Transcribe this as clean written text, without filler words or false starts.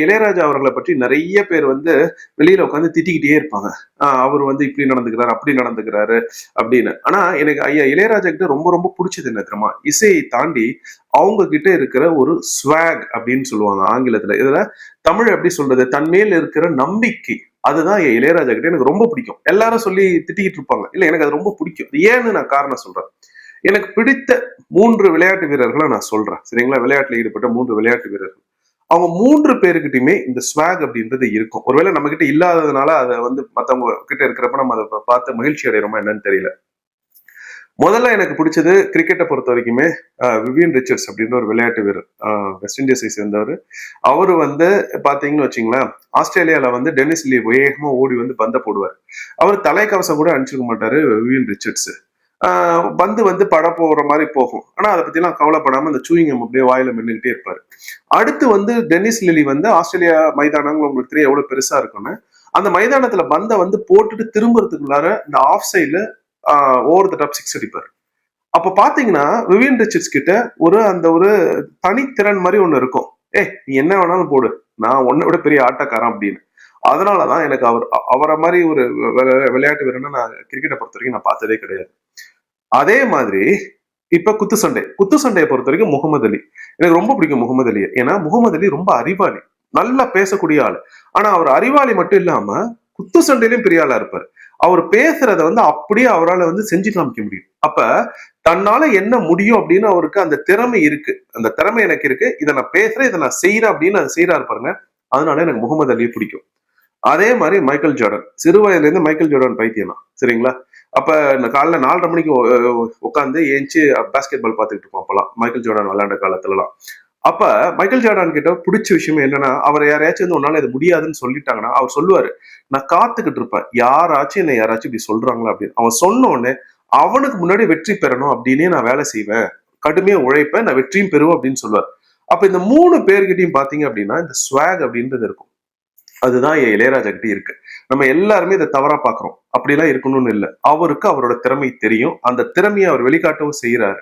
இளையராஜா அவர்களை பற்றி நிறைய பேர் வந்து வெளியில உட்காந்து திட்டிக்கிட்டே இருப்பாங்க. அவர் வந்து இப்படி நடந்துக்கிறாரு, அப்படி நடந்துக்கிறாரு அப்படின்னு. ஆனா எனக்கு ஐயா இளையராஜா கிட்ட ரொம்ப ரொம்ப பிடிச்சது என்ன தெரியுமா? இசையை தாண்டி அவங்க கிட்ட இருக்கிற ஒரு ஸ்வாக் அப்படின்னு சொல்லுவாங்க ஆங்கிலத்துல. இதுல தமிழ் எப்படி சொல்றது? தன் மேல் இருக்கிற நம்பிக்கை. அதுதான் என் இளையராஜா கிட்ட எனக்கு ரொம்ப பிடிக்கும். எல்லாரும் சொல்லி திட்டிக்கிட்டு இருப்பாங்க. இல்ல எனக்கு அது ரொம்ப பிடிக்கும். ஏன்னு நான் காரணம் சொல்றேன். எனக்கு பிடித்த 3 விளையாட்டு வீரர்களை நான் சொல்றேன். சரிங்களா? விளையாட்டுல ஈடுபட்ட 3 விளையாட்டு வீரர்கள். அவங்க 3 பேருக்கிட்டயுமே இந்த ஸ்வாக் அப்படின்றது இருக்கும். ஒருவேளை நம்ம கிட்ட இல்லாததுனால அதை வந்து மத்தவங்க கிட்ட இருக்கிறப்ப நம்ம அதை பார்த்து மகிழ்ச்சி அடைகிறோமா என்னன்னு தெரியல. முதல்ல எனக்கு பிடிச்சது கிரிக்கெட்டை பொறுத்த வரைக்குமே விவியன் ரிச்சர்ட்ஸ் அப்படின்னு ஒரு விளையாட்டு வீரர், வெஸ்ட் இண்டீஸை சேர்ந்தவர். அவரு வந்து பாத்தீங்கன்னு வச்சுங்களேன், ஆஸ்திரேலியால வந்து டென்னிஸ் லீ வேகமா ஓடி வந்து பந்த போடுவார். அவர் தலைக்கவசம் கூட அணிச்சிருக்க மாட்டாரு விவியன் ரிச்சர்ட்ஸ். பந்து வந்து பட போற மாதிரி போகும். ஆனா அதை பத்தி எல்லாம் கவலைப்படாம இந்த சூயிங்கம் அப்படியே வாயில மென்னுகிட்டே இருப்பாரு. அடுத்து வந்து டென்னிஸ் லிலி வந்து ஆஸ்திரேலியா மைதானங்கள் உங்களுக்கு தெரியும் எவ்வளவு பெருசா இருக்குன்னு. அந்த மைதானத்துல பந்தை வந்து போட்டுட்டு திரும்புறதுக்குள்ளார இந்த ஆஃப் சைட்ல ஓவர் த டாப் சிக்ஸ் அடிப்பாரு. அப்ப பாத்தீங்கன்னா விவியன் ரிச்சர்ட்ஸ் கிட்ட ஒரு தனித்திறன் மாதிரி ஒண்ணு இருக்கும். நீ என்ன வேணாலும் போடு, நான் உன்னை விட பெரிய ஆட்டக்காரன் அப்படின்னு. அதனாலதான் எனக்கு அவரை மாதிரி ஒரு விளையாட்டு வீரனை நான் கிரிக்கெட்டை பொறுத்த வரைக்கும் நான் பார்த்ததே கிடையாது. அதே மாதிரி இப்ப குத்து சண்டையை பொறுத்த வரைக்கும் முகமது அலி எனக்கு ரொம்ப பிடிக்கும். முகமது அலியை ஏன்னா முகமது அலி ரொம்ப அறிவாளி, நல்லா பேசக்கூடிய ஆளு. ஆனா அவர் அறிவாளி மட்டும் இல்லாம குத்து சண்டையிலும் பெரிய ஆளா இருப்பாரு. அவர் பேசுறத வந்து அப்படியே அவரால் வந்து செஞ்சு காமிக்க முடியும். அப்ப தன்னால என்ன முடியும் அப்படின்னு அவருக்கு அந்த திறமை இருக்கு. அந்த திறமை எனக்கு இருக்கு, இதை நான் பேசுறேன், இதை நான் செய்யறேன் அப்படின்னு அதை செய்யறாரு பாருங்க. அதனால எனக்கு முகமது அலியை பிடிக்கும். அதே மாதிரி மைக்கேல் ஜார்டன், சிறு வயதுல இருந்து மைக்கேல் ஜார்டன் பைத்தியம் தான். சரிங்களா? அப்ப காலைல 4:30 மணிக்கு உட்காந்து ஏஞ்சி பாஸ்கெட் பால் பார்த்துக்கிட்டு இருப்போம் அப்பெல்லாம், மைக்கேல் ஜார்டன் விளையாண்ட காலத்துலலாம். அப்ப மைக்கேல் ஜார்டன் கிட்ட பிடிச்ச விஷயம் என்னன்னா, அவர் யாரையாச்சும் வந்து உன்னால இது முடியாதுன்னு சொல்லிட்டாங்கன்னா அவர் சொல்லுவாரு, நான் காத்துக்கிட்டு இருப்பேன் யாராச்சும் என்ன யாராச்சும் இப்படி சொல்றாங்களா அப்படின்னு. அவன் சொன்ன உடனே அவனுக்கு முன்னாடி வெற்றி பெறணும் அப்படின்னே நான் வேலை செய்வேன், கடுமையா உழைப்பேன், நான் வெற்றியும் பெறுவேன் அப்படின்னு சொல்லுவார். அப்ப இந்த 3 பேர்கிட்டையும் பாத்தீங்க அப்படின்னா இந்த ஸ்வாக் அப்படின்றது இருக்கும். அதுதான் என் இளையராஜா கிட்ட இருக்கு. நம்ம எல்லாருமே இதை தவறா பாக்குறோம். அப்படிலாம் இருக்கணும்னு இல்லை. அவருக்கு அவரோட திறமை தெரியும், அந்த திறமையை அவர் வெளிக்காட்டவும் செய்யறாரு.